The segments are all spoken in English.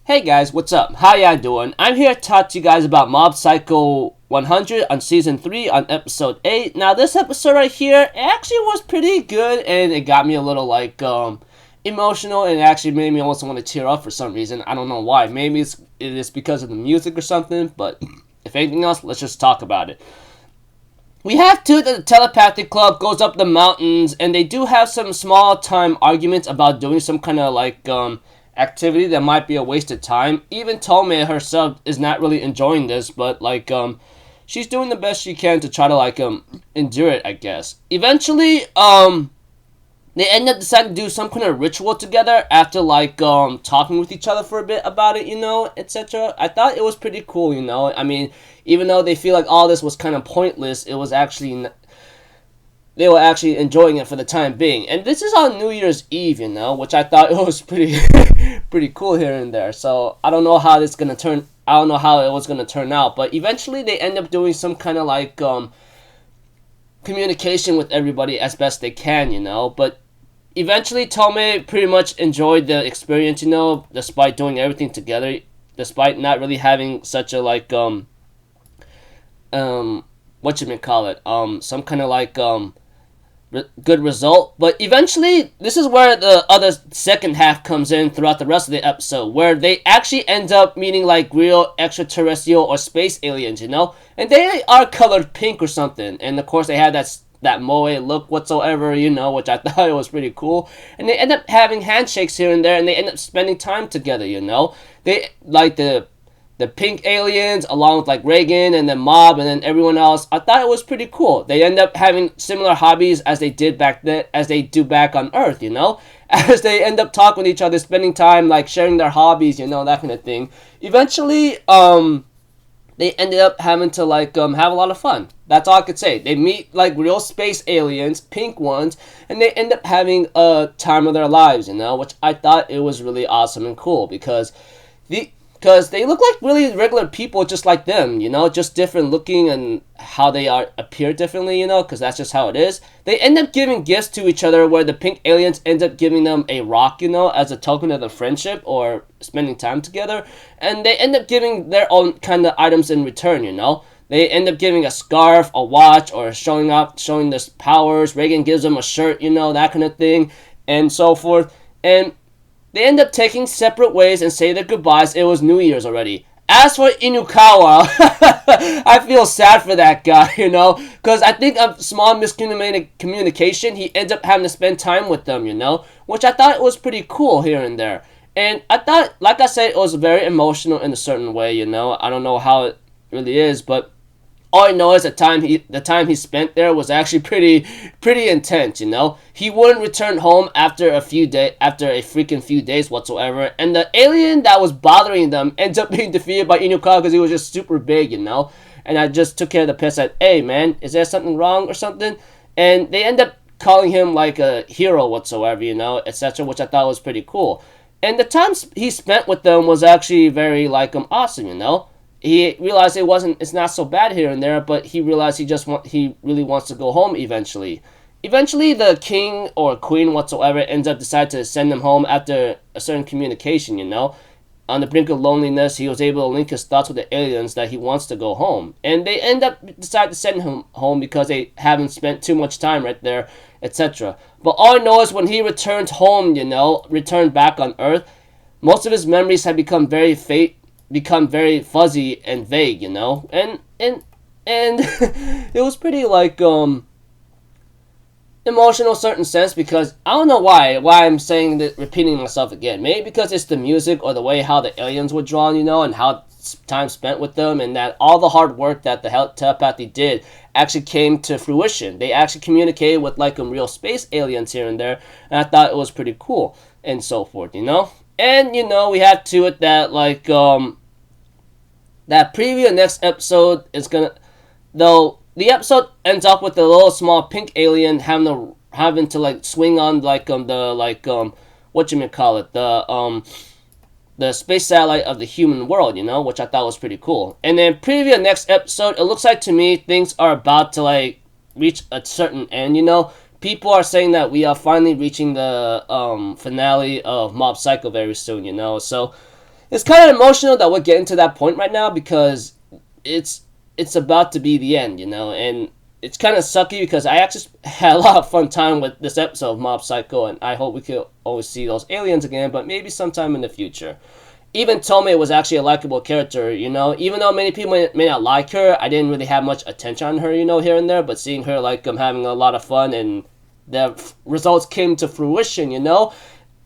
Hey guys, what's up? How y'all doing? I'm here to talk to you guys about Mob Psycho 100 on Season 3 on Episode 8. Now this episode right here actually was pretty good and it got me a little emotional and it actually made me also want to tear up for some reason. I don't know why. Maybe it is because of the music or something, but if anything else, let's just talk about it. We have two that the telepathic club goes up the mountains and they do have some small time arguments about doing some kind of activity that might be a waste of time. Even Tome herself is not really enjoying this, but she's doing the best she can to try to endure it, I guess. Eventually, they end up deciding to do some kind of ritual together after talking with each other for a bit about it, etc. I thought it was pretty cool, I mean, even though they feel like all this was kind of pointless, it was actually they were actually enjoying it for the time being. And this is on New Year's Eve, which I thought it was pretty pretty cool here and there. So I don't know how it's gonna turn. I don't know how it was gonna turn out, but eventually they end up doing some kind of communication with everybody as best they can, But eventually Tome pretty much enjoyed the experience, despite doing everything together, despite not really having such a some kind of good result. But eventually this is where the other second half comes in throughout the rest of the episode, where they actually end up meeting real extraterrestrial or space aliens, and they are colored pink or something, and of course they have that moe look whatsoever, which I thought it was pretty cool. And they end up having handshakes here and there, and they end up spending time together, They the pink aliens, along with Reagan and then Mob and then everyone else. I thought it was pretty cool. They end up having similar hobbies as they did back then, as they do back on Earth, As they end up talking with each other, spending time, sharing their hobbies, that kind of thing. Eventually, they ended up having to have a lot of fun. That's all I could say. They meet real space aliens, pink ones, and they end up having a time of their lives, which I thought it was really awesome and cool because they look like really regular people just like them, just different looking and how they appear differently, because that's just how it is. They end up giving gifts to each other where the pink aliens end up giving them a rock, as a token of their friendship or spending time together. And they end up giving their own kind of items in return, They end up giving a scarf, a watch, or showing their powers. Reagan gives them a shirt, that kind of thing, and so forth. And they end up taking separate ways and say their goodbyes. It was New Year's already. As for Inukawa, I feel sad for that guy, because I think of small miscommunication, he ends up having to spend time with them, which I thought was pretty cool here and there. And I thought, like I said, it was very emotional in a certain way, I don't know how it really is, but all I know is the time he spent there was actually pretty intense, He wouldn't return home after a freaking few days whatsoever, and the alien that was bothering them ends up being defeated by Inukawa because he was just super big, And I just took care of the piss at, hey man, is there something wrong or something? And they end up calling him a hero whatsoever, etc., which I thought was pretty cool. And the time he spent with them was actually very awesome, He realized it's not so bad here and there, but he realized he really wants to go home eventually. Eventually, the king or queen whatsoever ends up deciding to send him home after a certain communication, On the brink of loneliness, he was able to link his thoughts with the aliens that he wants to go home. And they end up deciding to send him home because they haven't spent too much time right there, etc. But all I know is when he returned home, returned back on Earth, most of his memories had become very fuzzy and vague, and it was pretty emotional in a certain sense, because I don't know why I'm saying that, repeating myself again. Maybe because it's the music or the way how the aliens were drawn, and how time spent with them, and that all the hard work that the telepathy did actually came to fruition. They actually communicated with real space aliens here and there, and I thought it was pretty cool and so forth, And we have to it that that preview next episode is though the episode ends up with a little small pink alien having to swing on the space satellite of the human world, which I thought was pretty cool. And then preview next episode, it looks like to me things are about to reach a certain end, people are saying that we are finally reaching the finale of Mob Psycho very soon, So it's kind of emotional that we're getting to that point right now because it's about to be the end, and it's kind of sucky because I actually had a lot of fun time with this episode of Mob Psycho, and I hope we could always see those aliens again, but maybe sometime in the future. Even Tomei was actually a likable character, even though many people may not like her, I didn't really have much attention on her, here and there, but seeing her, having a lot of fun, and the results came to fruition,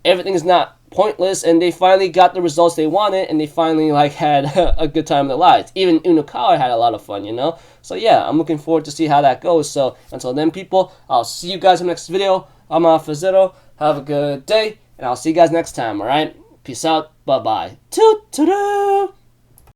everything's not pointless, and they finally got the results they wanted, and they finally had a good time in their lives. Even Unokawa had a lot of fun, So yeah, I'm looking forward to see how that goes. So until then, people, I'll see you guys in the next video. I'm Fazzetto. Have a good day, and I'll see you guys next time. All right, peace out. Bye bye. Toot toot.